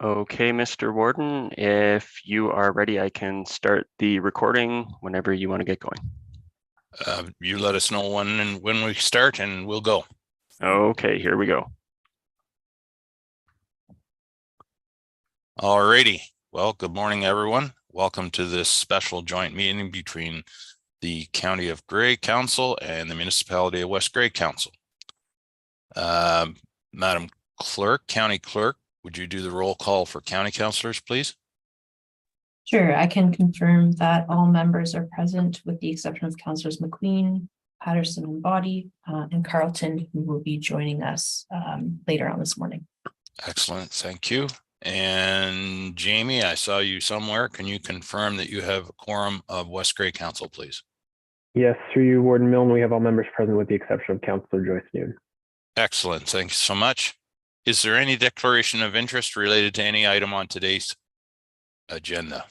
Okay, Mr. Warden, if you are ready, I can start the recording whenever you want to get going. You let us know when we start and we'll go. Okay, here we go. Alrighty. Well, good morning, everyone. Welcome to this special joint meeting between the County of Grey Council and the Municipality of West Grey Council. Madam Clerk, County Clerk, would you do the roll call for county councillors, please? Sure, I can confirm that all members are present with the exception of Councillors McQueen, Patterson and Body, and Carlton, who will be joining us later on this morning. Excellent, thank you. And Jamie, I saw you somewhere. Can you confirm that you have a quorum of West Grey Council, please? Yes, through you, Warden Milne, we have all members present with the exception of Councillor Joyce Noon. Excellent, thanks so much. Is there any declaration of interest related to any item on today's agenda?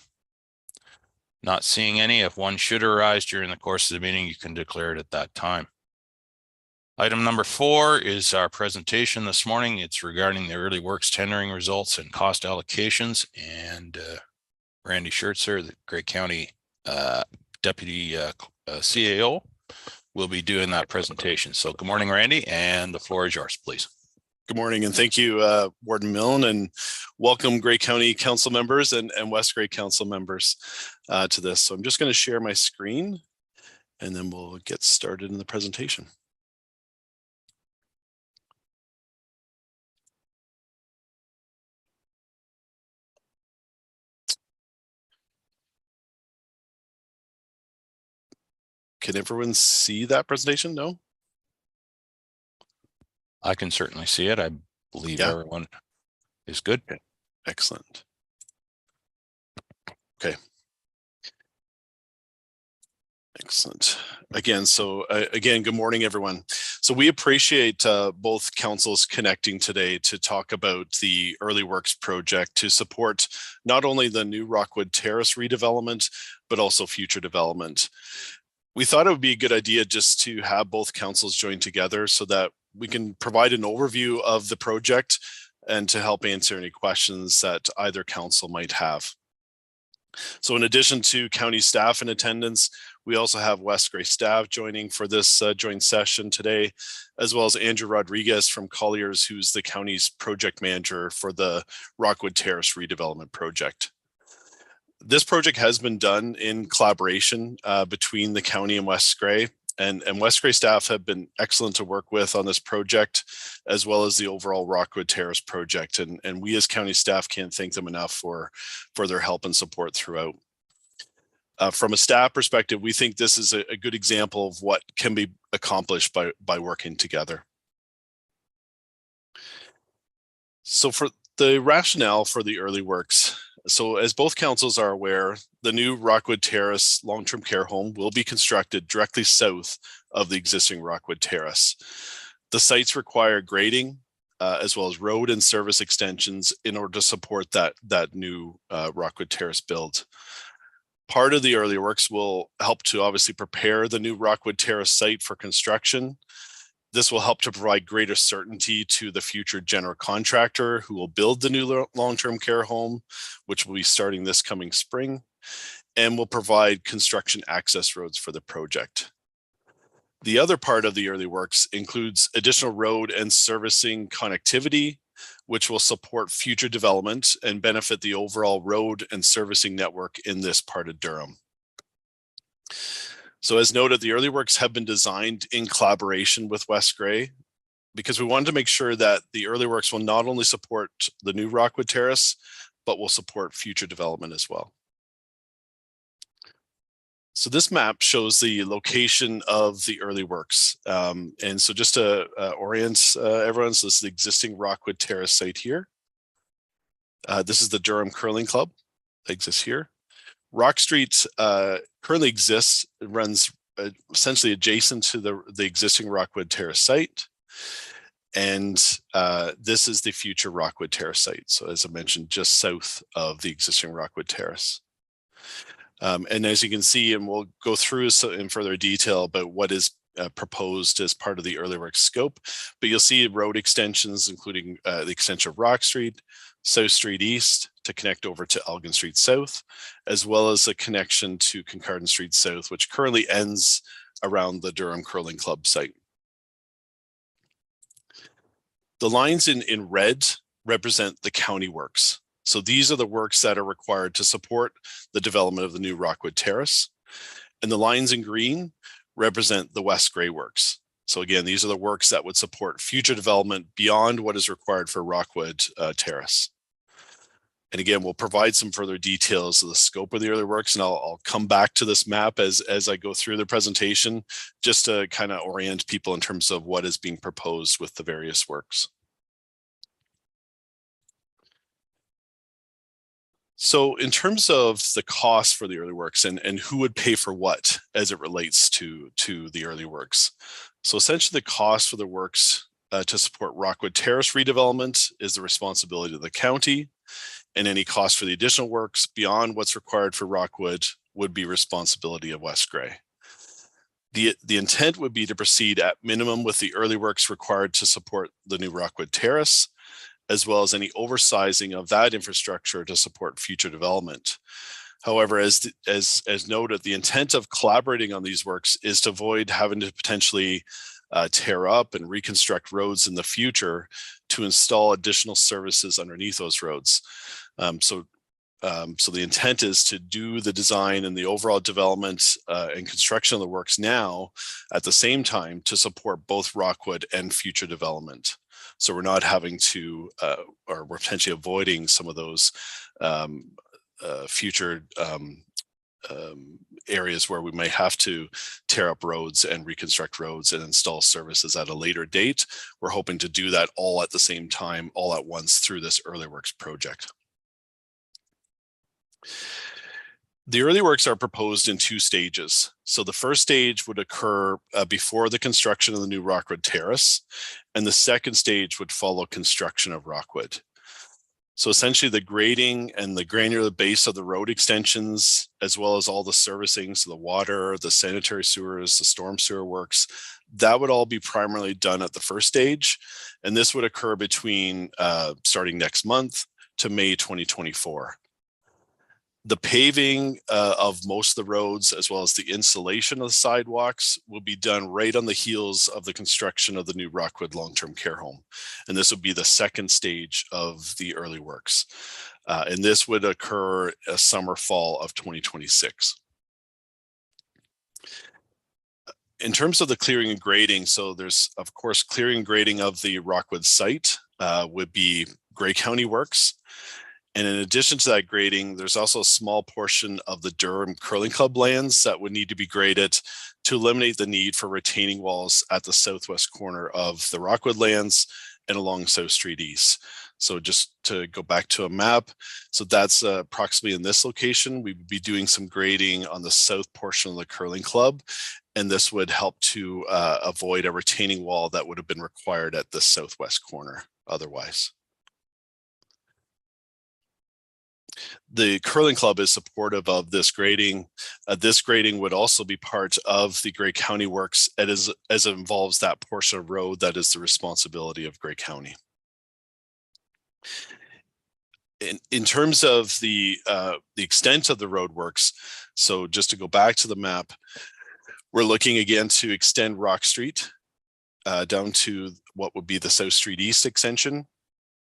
Not seeing any. If one should arise during the course of the meeting, you can declare it at that time. Item number 4 is our presentation this morning. It's regarding the early works tendering results and cost allocations. And Randy Schertzer, the Grey County Deputy CAO, will be doing that presentation. So good morning, Randy, and the floor is yours, please. Good morning, and thank you, Warden Milne, and welcome Grey County Council members and West Grey Council members to this. So I'm just going to share my screen, and then we'll get started in the presentation. Can everyone see that presentation? No? I can certainly see it. I believe everyone is good. Okay. Excellent. Okay. Excellent. Again, good morning, everyone. So we appreciate both councils connecting today to talk about the early works project to support not only the new Rockwood Terrace redevelopment, but also future development. We thought it would be a good idea just to have both councils join together so that we can provide an overview of the project and to help answer any questions that either council might have. So in addition to county staff in attendance, we also have West Grey staff joining for this joint session today, as well as Andrew Rodriguez from Colliers, who's the county's project manager for the Rockwood Terrace redevelopment project. This project has been done in collaboration between the county and West Grey, and West Grey staff have been excellent to work with on this project, as well as the overall Rockwood Terrace project. And we as county staff can't thank them enough for their help and support throughout. From a staff perspective, we think this is a good example of what can be accomplished by working together. So for the rationale for the early works, so as both councils are aware, the new Rockwood Terrace long-term care home will be constructed directly south of the existing Rockwood Terrace. The sites require grading as well as road and service extensions in order to support that new Rockwood Terrace build. Part of the early works will help to obviously prepare the new Rockwood Terrace site for construction. This will help to provide greater certainty to the future general contractor who will build the new long-term care home, which will be starting this coming spring, and will provide construction access roads for the project. The other part of the early works includes additional road and servicing connectivity, which will support future development and benefit the overall road and servicing network in this part of Durham. So as noted, the early works have been designed in collaboration with West Grey because we wanted to make sure that the early works will not only support the new Rockwood Terrace, but will support future development as well. So this map shows the location of the early works. And so just to orient everyone, so this is the existing Rockwood Terrace site here. This is the Durham Curling Club that exists here. Rock Street currently exists, it runs essentially adjacent to the existing Rockwood Terrace site. And this is the future Rockwood Terrace site. So as I mentioned, just south of the existing Rockwood Terrace. And as you can see, and we'll go through in further detail about what is proposed as part of the early works scope, but you'll see road extensions, including the extension of Rock Street, South Street East to connect over to Elgin Street South, as well as a connection to Kincardine Street South, which currently ends around the Durham Curling Club site. The lines in red represent the county works. So these are the works that are required to support the development of the new Rockwood Terrace. And the lines in green represent the West Grey works. So again, these are the works that would support future development beyond what is required for Rockwood Terrace. And again, we'll provide some further details of the scope of the early works, and I'll come back to this map as I go through the presentation, just to kind of orient people in terms of what is being proposed with the various works. So in terms of the cost for the early works and who would pay for what as it relates to the early works. So essentially the cost for the works to support Rockwood Terrace redevelopment is the responsibility of the county, and any cost for the additional works beyond what's required for Rockwood would be responsibility of West Grey. The intent would be to proceed at minimum with the early works required to support the new Rockwood Terrace, as well as any oversizing of that infrastructure to support future development. However, as noted, the intent of collaborating on these works is to avoid having to potentially tear up and reconstruct roads in the future to install additional services underneath those roads. So the intent is to do the design and the overall development and construction of the works now at the same time to support both Rockwood and future development. So we're not having to, or we're potentially avoiding some of those future areas where we may have to tear up roads and reconstruct roads and install services at a later date. We're hoping to do that all at the same time, all at once through this early works project. The early works are proposed in 2 stages. So the first stage would occur before the construction of the new Rockwood Terrace, and the second stage would follow construction of Rockwood. So essentially the grading and the granular base of the road extensions, as well as all the servicing, so the water, the sanitary sewers, the storm sewer works, that would all be primarily done at the first stage. And this would occur between starting next month to May 2024. The paving of most of the roads, as well as the installation of the sidewalks, will be done right on the heels of the construction of the new Rockwood long-term care home. And this would be the second stage of the early works. And this would occur summer, fall of 2026. In terms of the clearing and grading, so there's, of course, clearing and grading of the Rockwood site would be Grey County works. And in addition to that grading, there's also a small portion of the Durham Curling Club lands that would need to be graded to eliminate the need for retaining walls at the southwest corner of the Rockwood lands and along South Street East. So just to go back to a map, so that's approximately in this location. We would be doing some grading on the south portion of the Curling Club, and this would help to avoid a retaining wall that would have been required at the southwest corner otherwise. The Curling Club is supportive of this grading. This grading would also be part of the Grey County works as it involves that portion of road that is the responsibility of Grey County. In terms of the extent of the road works, so just to go back to the map, we're looking again to extend Rock Street down to what would be the South Street East extension,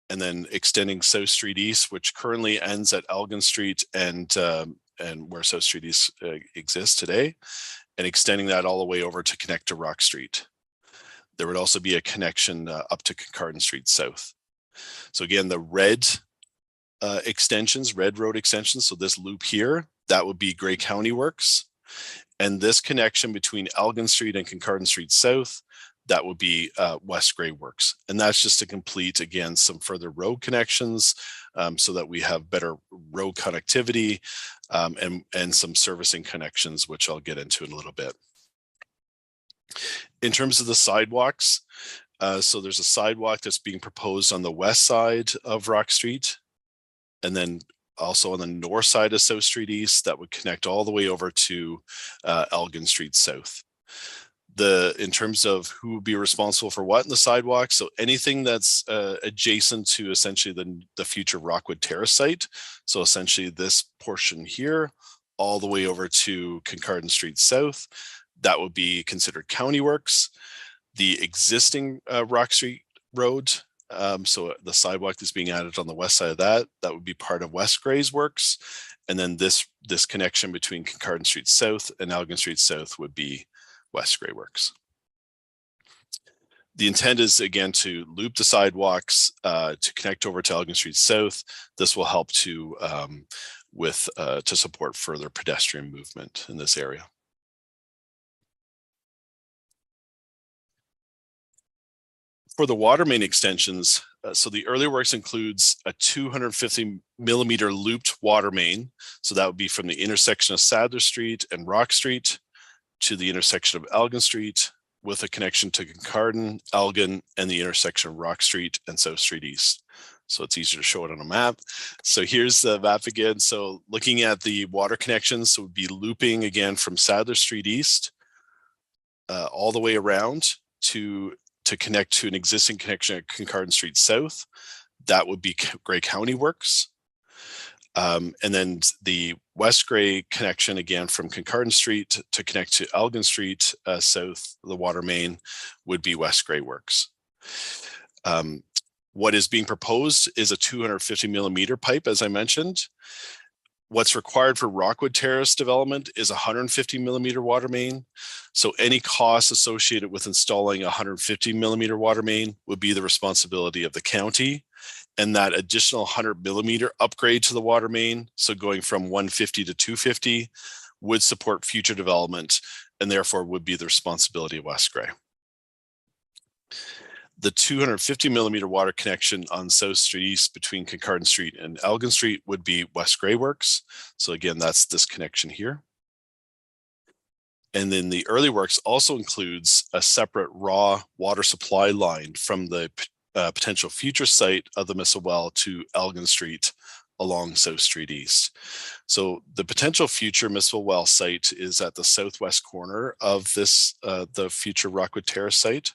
and then extending South Street East, which currently ends at Elgin Street and where South Street East exists today, and extending that all the way over to connect to Rock Street. There would also be a connection up to Kincardine Street South. So again, the red extensions, red road extensions, so this loop here, that would be Grey County works. And this connection between Elgin Street and Kincardine Street South, that would be West Grey works. And that's just to complete, again, some further road connections so that we have better road connectivity and some servicing connections, which I'll get into in a little bit. In terms of the sidewalks, so there's a sidewalk that's being proposed on the west side of Rock Street, and then also on the north side of South Street East that would connect all the way over to Elgin Street South. in terms of who would be responsible for what in the sidewalk. So anything that's adjacent to essentially the future Rockwood Terrace site. So essentially this portion here, all the way over to Kincardine Street South, that would be considered county works. The existing Rock Street Road, so the sidewalk that's being added on the west side of that would be part of West Gray's works. And then this connection between Kincardine Street South and Elgin Street South would be West Gray works. The intent is again to loop the sidewalks to connect over to Elgin Street South. This will help to support further pedestrian movement in this area. For the water main extensions, so the early works includes a 250 millimeter looped water main. So that would be from the intersection of Sadler Street and Rock Street to the intersection of Elgin Street, with a connection to Kincardine, Elgin, and the intersection of Rock Street and South Street East. So it's easier to show it on a map. So here's the map again. So looking at the water connections, so it would be looping again from Sadler Street East all the way around to connect to an existing connection at Kincardine Street South. That would be Gray County Works. And then the West Gray connection again from Kincardine Street to connect to Elgin Street South, the water main, would be West Gray Works. What is being proposed is a 250 millimeter pipe, as I mentioned. What's required for Rockwood Terrace development is a 150 millimeter water main. So any costs associated with installing a 150 millimeter water main would be the responsibility of the county. And that additional 100 millimeter upgrade to the water main, so going from 150 to 250, would support future development and therefore would be the responsibility of West Gray. The 250 millimeter water connection on South Street East between Kincardine Street and Elgin Street would be West Gray Works. So again, that's this connection here. And then the early works also includes a separate raw water supply line from the potential future site of the missile well to Elgin Street along South Street East. So the potential future missile well site is at the southwest corner of this, the future Rockwood Terrace site.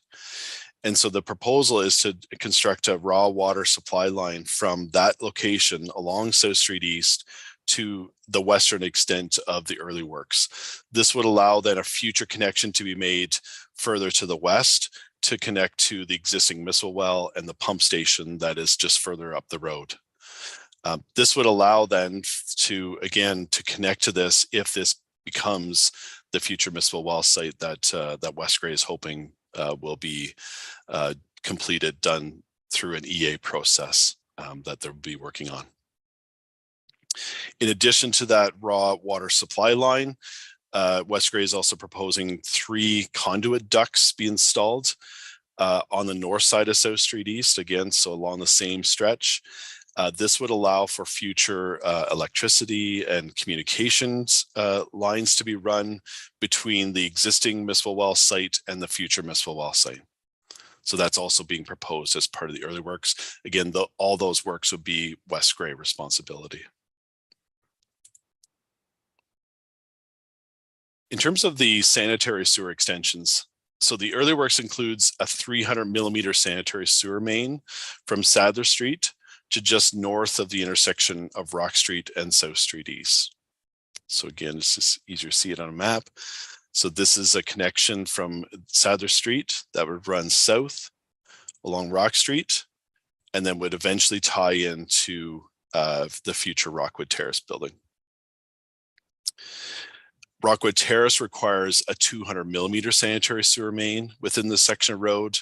And so the proposal is to construct a raw water supply line from that location along South Street East to the western extent of the early works. This would allow then a future connection to be made further to the west to connect to the existing missile well and the pump station that is just further up the road. This would allow then to connect to this if this becomes the future missile well site that West Gray is hoping will be completed, done through an EA process that they'll be working on. In addition to that raw water supply line, West Gray is also proposing 3 conduit ducts be installed on the north side of South Street East, again, so along the same stretch. This would allow for future electricity and communications lines to be run between the existing missile well site and the future missile well site. So that's also being proposed as part of the early works. Again, all those works would be West Gray responsibility. In terms of the sanitary sewer extensions, so the early works includes a 300 millimeter sanitary sewer main from Sadler Street to just north of the intersection of Rock Street and South Street East. So again, it's just easier to see it on a map. So this is a connection from Sadler Street that would run south along Rock Street and then would eventually tie into the future Rockwood Terrace building. Rockwood Terrace requires a 200 millimeter sanitary sewer main within this section of road,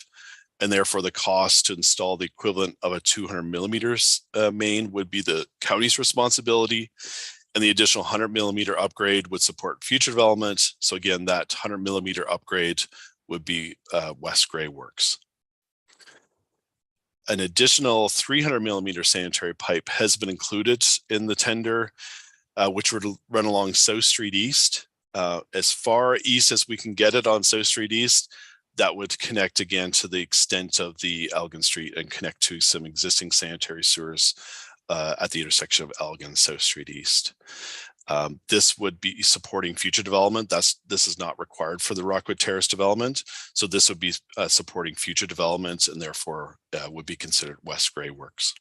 and therefore the cost to install the equivalent of a 200 millimeters main would be the county's responsibility, and the additional 100 millimeter upgrade would support future development. So again, that 100 millimeter upgrade would be West Gray Works. An additional 300 millimeter sanitary pipe has been included in the tender, which would run along South Street East. As far east as we can get it on South Street East, that would connect again to the extent of the Elgin Street and connect to some existing sanitary sewers at the intersection of Elgin and South Street East. This would be supporting future development. This is not required for the Rockwood Terrace development. So this would be supporting future developments and therefore would be considered West Grey works.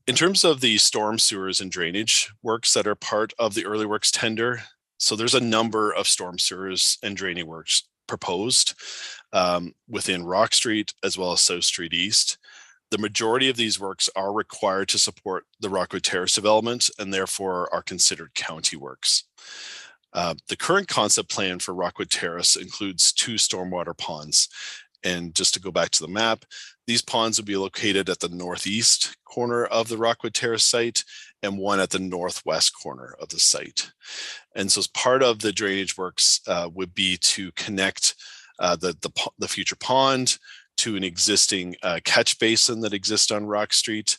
In terms of the storm sewers and drainage works that are part of the early works tender, so there's a number of storm sewers and drainage works proposed within Rock Street as well as South Street East. The majority of these works are required to support the Rockwood Terrace development and therefore are considered county works. The current concept plan for Rockwood Terrace includes 2 stormwater ponds. And just to go back to the map, these ponds would be located at the northeast corner of the Rockwood Terrace site and one at the northwest corner of the site. And so as part of the drainage works would be to connect the future pond to an existing catch basin that exists on Rock Street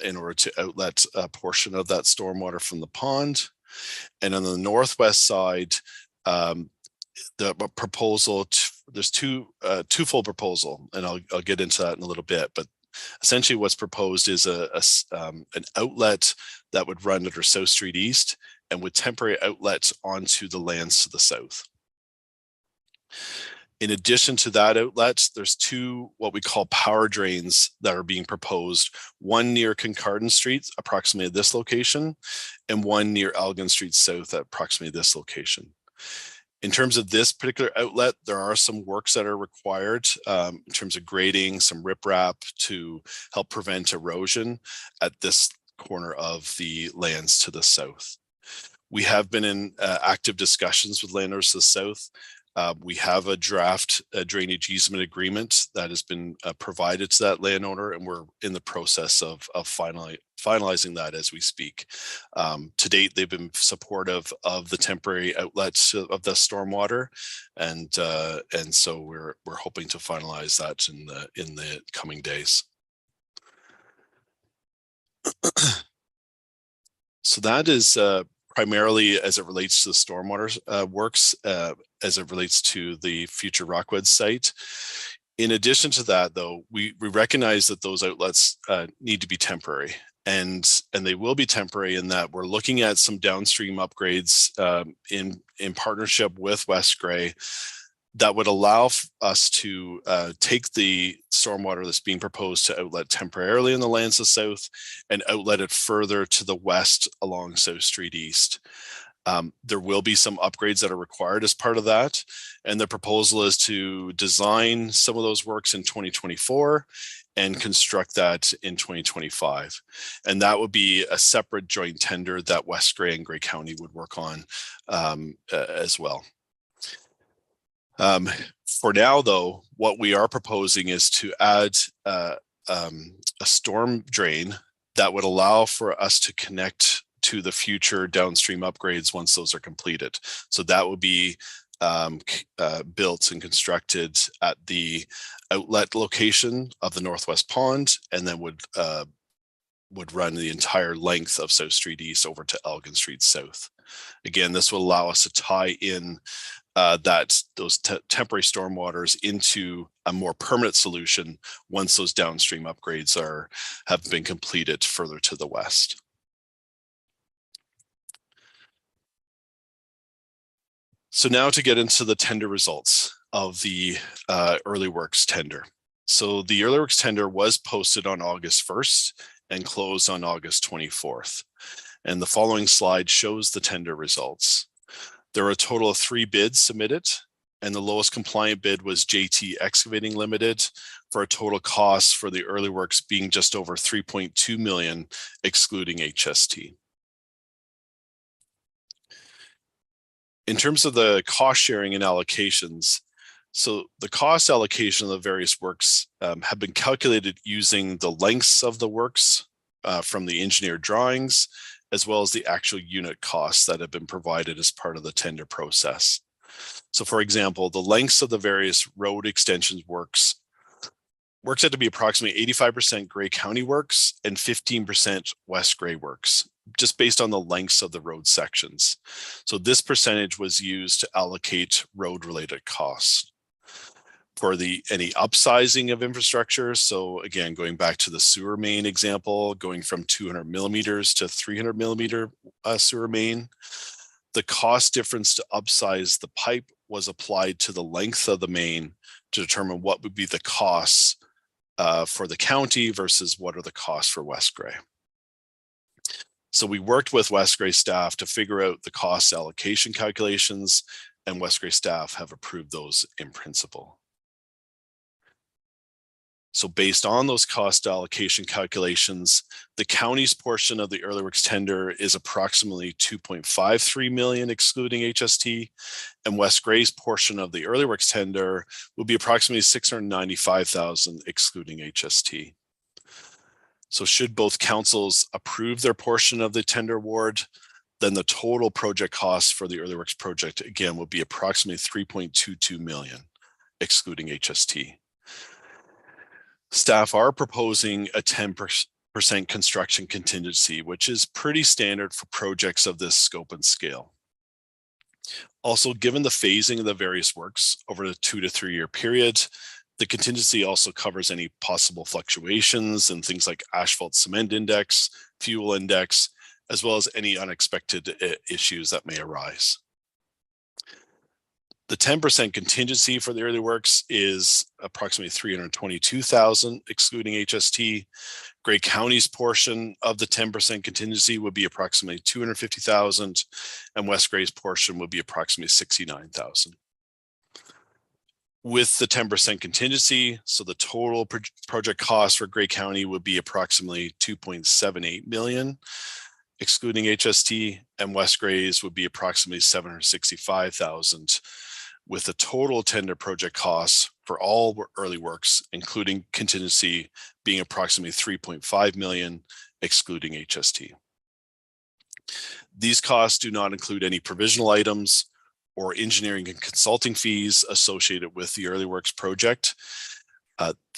in order to outlet a portion of that stormwater from the pond. And on the northwest side, the proposal, there's twofold proposal, and I'll get into that in a little bit, but essentially what's proposed is an outlet that would run under South Street East and with temporary outlets onto the lands to the south. In addition to that outlet, there's 2 what we call power drains that are being proposed, one near Kincardine Street, approximately this location, and one near Elgin Street South at approximately this location. In terms of this particular outlet, there are some works that are required in terms of grading, some riprap to help prevent erosion at this corner of the lands to the south. We have been in active discussions with landowners to the south. We have a draft drainage easement agreement that has been provided to that landowner, and we're in the process of finalizing that as we speak. To date, they've been supportive of the temporary outlets of the stormwater, and so we're hoping to finalize that in the coming days. So that is primarily as it relates to the stormwater works, as it relates to the future Rockwood site. In addition to that, though, we recognize that those outlets need to be temporary, and they will be temporary in that we're looking at some downstream upgrades in partnership with West Grey that would allow us to take the stormwater that's being proposed to outlet temporarily in the lands of south and outlet it further to the west along South Street East. There will be some upgrades that are required as part of that. And the proposal is to design some of those works in 2024 and construct that in 2025. And that would be a separate joint tender that West Grey and Grey County would work on as well. For now, though, what we are proposing is to add a storm drain that would allow for us to connect to the future downstream upgrades once those are completed. So that would be built and constructed at the outlet location of the Northwest Pond, and then would run the entire length of South Street East over to Elgin Street South. Again, this will allow us to tie in those temporary stormwaters into a more permanent solution once those downstream upgrades have been completed further to the west. So now to get into the tender results of the early works tender. So the early works tender was posted on August 1st and closed on August 24th. And the following slide shows the tender results. There were a total of 3 bids submitted, and the lowest compliant bid was JT Excavating Limited for a total cost for the early works being just over $3.2 million, excluding HST. In terms of the cost sharing and allocations, so the cost allocation of the various works have been calculated using the lengths of the works from the engineered drawings, as well as the actual unit costs that have been provided as part of the tender process. So for example, the lengths of the various road extensions works out to be approximately 85% Grey County works and 15% West Grey works, just based on the lengths of the road sections. So this percentage was used to allocate road related costs. for any upsizing of infrastructure. So again, going back to the sewer main example, going from 200 millimeters to 300 millimeter sewer main, the cost difference to upsize the pipe was applied to the length of the main to determine what would be the costs for the county versus what are the costs for West Grey. So we worked with West Grey staff to figure out the cost allocation calculations, and West Grey staff have approved those in principle. So based on those cost allocation calculations, the county's portion of the early works tender is approximately 2.53 million excluding HST, and West Grey's portion of the early works tender will be approximately 695,000 excluding HST. So should both councils approve their portion of the tender award, then the total project cost for the early works project again will be approximately 3.22 million excluding HST. Staff are proposing a 10% construction contingency, which is pretty standard for projects of this scope and scale. Also, given the phasing of the various works over the 2 to 3 year period, the contingency also covers any possible fluctuations in things like asphalt cement index, fuel index, as well as any unexpected issues that may arise. The 10% contingency for the early works is approximately 322,000 excluding HST. Grey County's portion of the 10% contingency would be approximately 250,000, and West Grey's portion would be approximately 69,000. With the 10% contingency, so the total project cost for Grey County would be approximately 2.78 million excluding HST, and West Grey's would be approximately 765,000, with the total tender project costs for all early works, including contingency, being approximately 3.5 million, excluding HST. These costs do not include any provisional items or engineering and consulting fees associated with the early works project.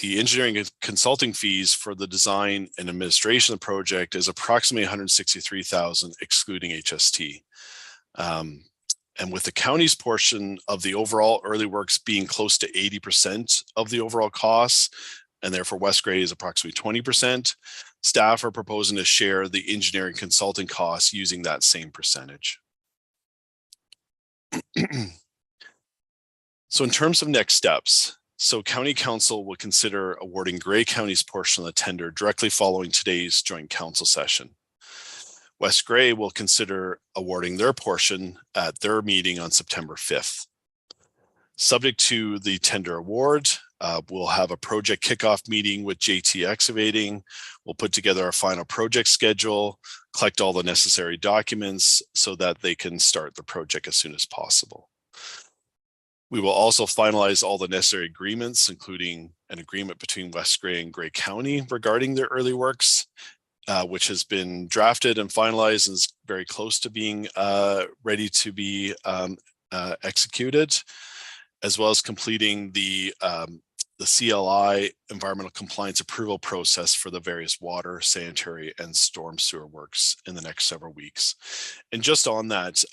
The engineering and consulting fees for the design and administration of the project is approximately 163,000, excluding HST. And with the county's portion of the overall early works being close to 80% of the overall costs, and therefore West Grey is approximately 20%, staff are proposing to share the engineering consulting costs using that same percentage. So in terms of next steps, so County Council will consider awarding Grey County's portion of the tender directly following today's joint council session. West Grey will consider awarding their portion at their meeting on September 5th. Subject to the tender award, we'll have a project kickoff meeting with JT Excavating. We'll put together a final project schedule, collect all the necessary documents so that they can start the project as soon as possible. We will also finalize all the necessary agreements, including an agreement between West Grey and Grey County regarding their early works, which has been drafted and finalized and is very close to being ready to be executed, as well as completing the CLI environmental compliance approval process for the various water, sanitary, and storm sewer works in the next several weeks. And just on that,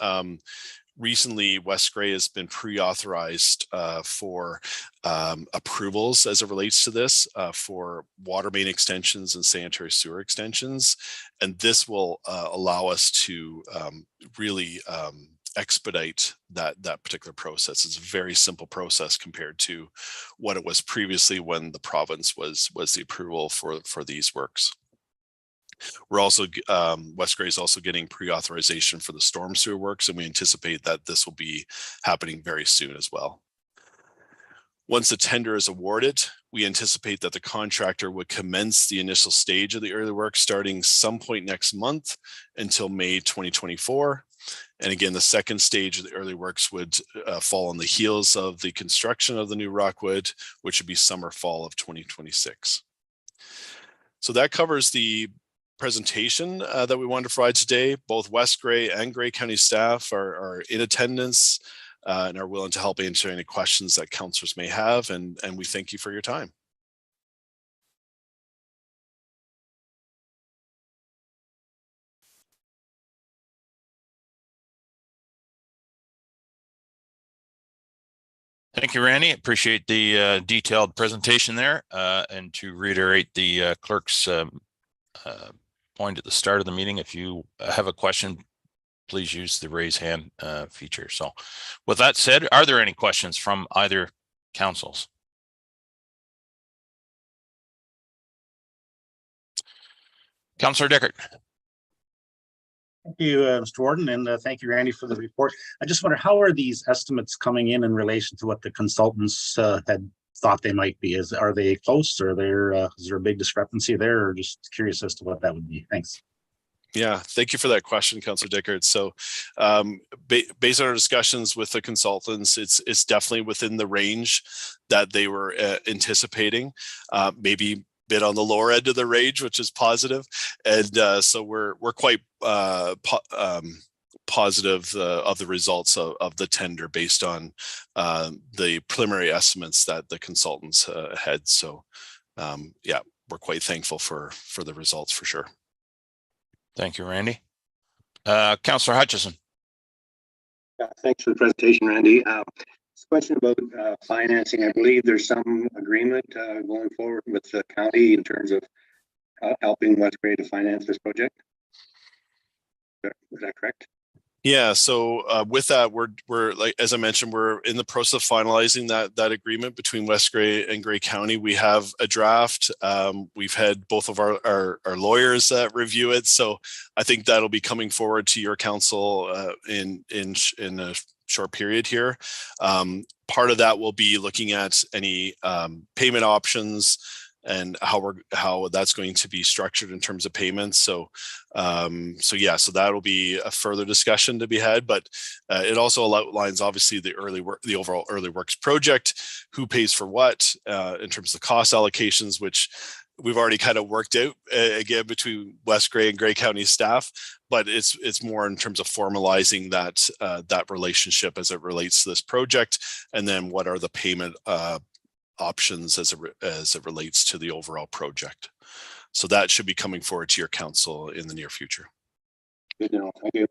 recently, West Grey has been pre-authorized for approvals as it relates to this for water main extensions and sanitary sewer extensions. And this will allow us to really expedite that particular process. It's a very simple process compared to what it was previously when the province was the approval for these works. We're also, West Grey is also getting pre-authorization for the storm sewer works, and we anticipate that this will be happening very soon as well. Once the tender is awarded, we anticipate that the contractor would commence the initial stage of the early work starting some point next month until May 2024. And again, the second stage of the early works would fall on the heels of the construction of the new Rockwood, which would be summer, fall of 2026. So that covers the presentation that we wanted to provide today. Both West Grey and Grey County staff are in attendance and are willing to help answer any questions that councillors may have, and we thank you for your time. Thank you, Randy. Appreciate the detailed presentation there. And to reiterate the clerk's point at the start of the meeting, if you have a question, please use the raise hand feature. So with that said, are there any questions from either councils? Councillor Deckard. Thank you, Mr. Warden, and thank you, Randy, for the report. I just wonder, how are these estimates coming in relation to what the consultants had thought they might be? Are they close, or is there a big discrepancy there, or just curious as to what that would be? Thanks. Yeah, thank you for that question, Councillor Dickard. So based on our discussions with the consultants, it's definitely within the range that they were anticipating, maybe bit on the lower end of the range, which is positive. And so we're quite positive of the results of the tender based on the preliminary estimates that the consultants had. So yeah, we're quite thankful for the results for sure. Thank you, Randy. Councillor Hutchison. Thanks for the presentation, Randy. This question about financing. I believe there's some agreement going forward with the county in terms of helping Westgrade to finance this project. Is that correct? Yeah, so with that, we're like, as I mentioned, we're in the process of finalizing that agreement between West Grey and Grey County. We have a draft. We've had both of our lawyers review it, so I think that'll be coming forward to your council in a short period here. Part of that will be looking at any payment options and how that's going to be structured in terms of payments. So yeah, so that'll be a further discussion to be had, but it also outlines obviously the overall early works project, who pays for what in terms of cost allocations, which we've already kind of worked out again between West Grey and Grey County staff, but it's more in terms of formalizing that relationship as it relates to this project, and then what are the payment options as it relates to the overall project. So that should be coming forward to your council in the near future. Good to know. Thank you.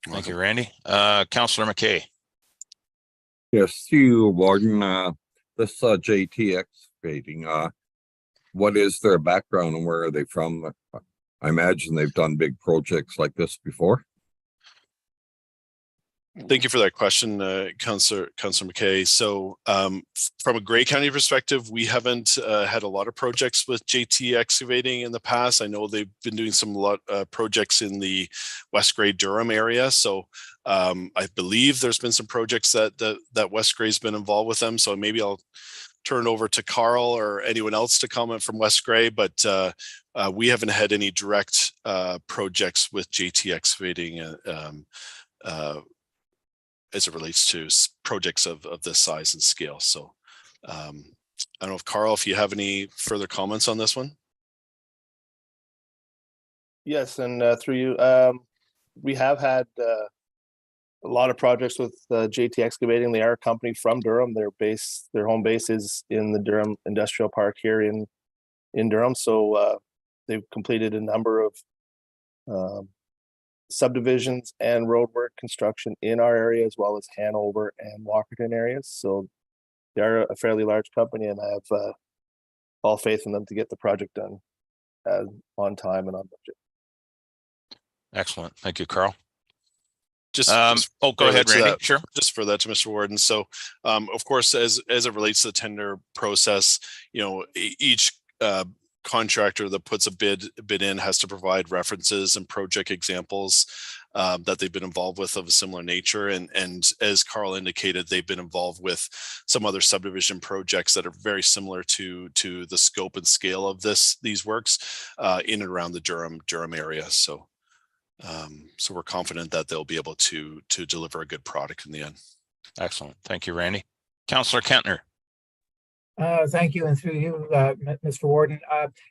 Thank you, Randy. Councillor McKay. Yes, to you, Warden. This JT Excavating, what is their background and where are they from? I imagine they've done big projects like this before. Thank you for that question, Councillor McKay. So from a Grey County perspective, we haven't had a lot of projects with JT Excavating in the past. I know they've been doing some projects in the West Grey Durham area. So I believe there's been some projects that West Grey's been involved with them. So maybe I'll turn it over to Carl or anyone else to comment from West Grey, but we haven't had any direct projects with JT Excavating as it relates to projects of this size and scale. So I don't know if Carl, if you have any further comments on this one. Yes, and through you, we have had a lot of projects with JT Excavating. They are a company from Durham. Their home base is in the Durham Industrial Park here in Durham. So they've completed a number of subdivisions and roadwork construction in our area, as well as Hanover and Walkerton areas. So they are a fairly large company, and I have all faith in them to get the project done on time and on budget. Excellent. Thank you, Carl. Just go ahead, Randy. Sure. Just for that to Mr. Warden. So of course, as it relates to the tender process, you know, each contractor that puts a bid in has to provide references and project examples that they've been involved with of a similar nature. And as Carl indicated, they've been involved with some other subdivision projects that are very similar to the scope and scale of these works in and around the Durham area. So so we're confident that they'll be able to deliver a good product in the end. Excellent. Thank you, Randy. Councillor Kentner. Thank you, and through you, Mr. Warden.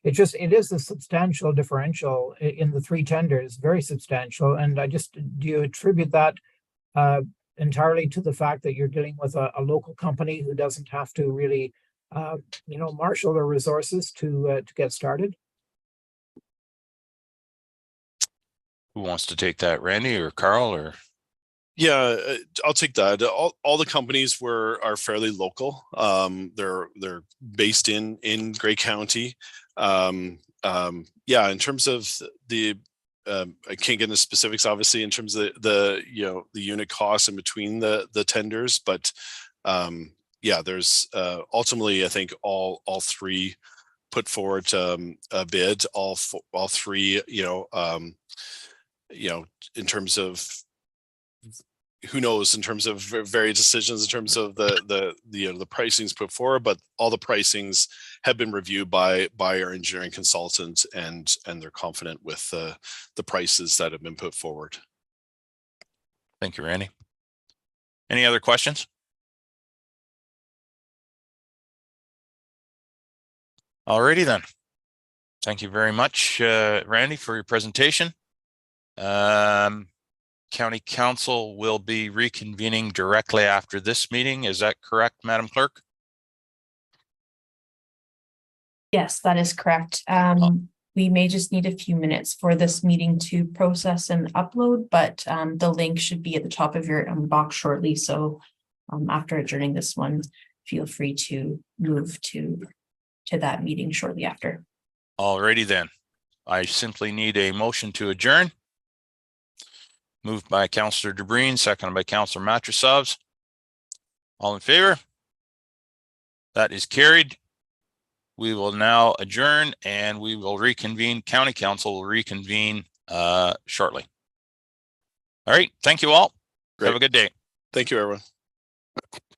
It is a substantial differential in the three tenders, very substantial. And do you attribute that entirely to the fact that you're dealing with a local company who doesn't have to really, marshal their resources to get started? Who wants to take that, Randy or Carl or? Yeah, I'll take that. All the companies are fairly local. They're based in Grey County. Yeah, in terms of the I can't get into specifics, obviously, in terms of the unit costs in between the tenders, but yeah, there's ultimately, I think all three put forward a bid. All three, in terms of who knows, in terms of various decisions, in terms of the pricings put forward, but all the pricings have been reviewed by our engineering consultant, and they're confident with the prices that have been put forward. Thank you, Randy. Any other questions? Alrighty then. Thank you very much, Randy, for your presentation. County Council will be reconvening directly after this meeting. Is that correct, Madam Clerk? Yes, that is correct. We may just need a few minutes for this meeting to process and upload, but the link should be at the top of your inbox shortly. So after adjourning this one, feel free to move to that meeting shortly after. Alrighty then. I simply need a motion to adjourn. Moved by Councillor DeBreen, seconded by Councillor Matrosovs. All in favor? That is carried. We will now adjourn and we will reconvene. County Council will reconvene shortly. All right. Thank you all. Great. Have a good day. Thank you, everyone.